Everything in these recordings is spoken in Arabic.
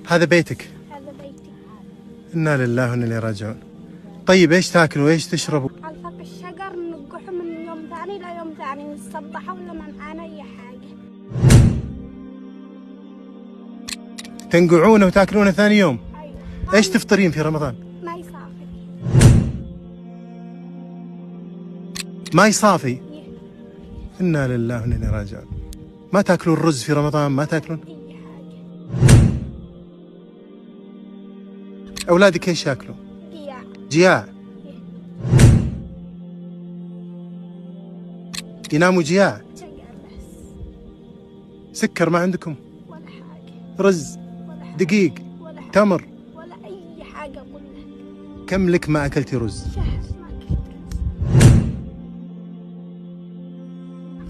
هذا بيتك؟ هذا بيتي. إنا لله وإنا إليه راجعون. طيب إيش تاكلوا وإيش تشربوا؟ على فوق الشجر نقعوا من يوم ثاني ليوم ثاني، نصبحوا ولا ما معانا أي حاجة. تنقعونه وتاكلونه ثاني يوم؟ أيوة. إيش تفطرين في رمضان؟ ماي صافي. ماي صافي؟ إنا لله وإنا إليه راجعون. ما تاكلون الرز في رمضان؟ ما تاكلون؟ أي حاجة. أولادك إيش ياكلوا؟ جياع. جياع؟ يناموا جياع؟ شجر بس. سكر ما عندكم؟ ولا حاجة. رز؟ ولا حاجة. دقيق؟ ولا حاجة. تمر؟ ولا أي حاجة أقول لك. كم لك ما أكلتي رز؟ شهر ما أكلت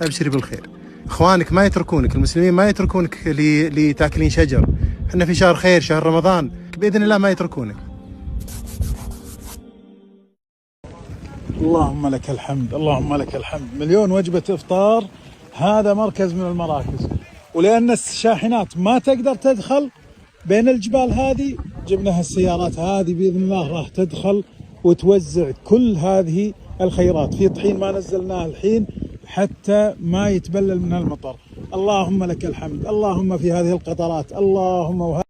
رز. أبشري بالخير. إخوانك ما يتركونك، المسلمين ما يتركونك لتاكلين شجر. احنا في شهر خير، شهر رمضان، بإذن الله ما يتركونك. اللهم لك الحمد، اللهم لك الحمد. مليون وجبة إفطار. هذا مركز من المراكز، ولأن الشاحنات ما تقدر تدخل بين الجبال هذه، جبنا هالسيارات هذه بإذن الله راح تدخل وتوزع كل هذه الخيرات. في طحين ما نزلناه الحين حتى ما يتبلل من المطر. اللهم لك الحمد، اللهم في هذه القطرات، اللهم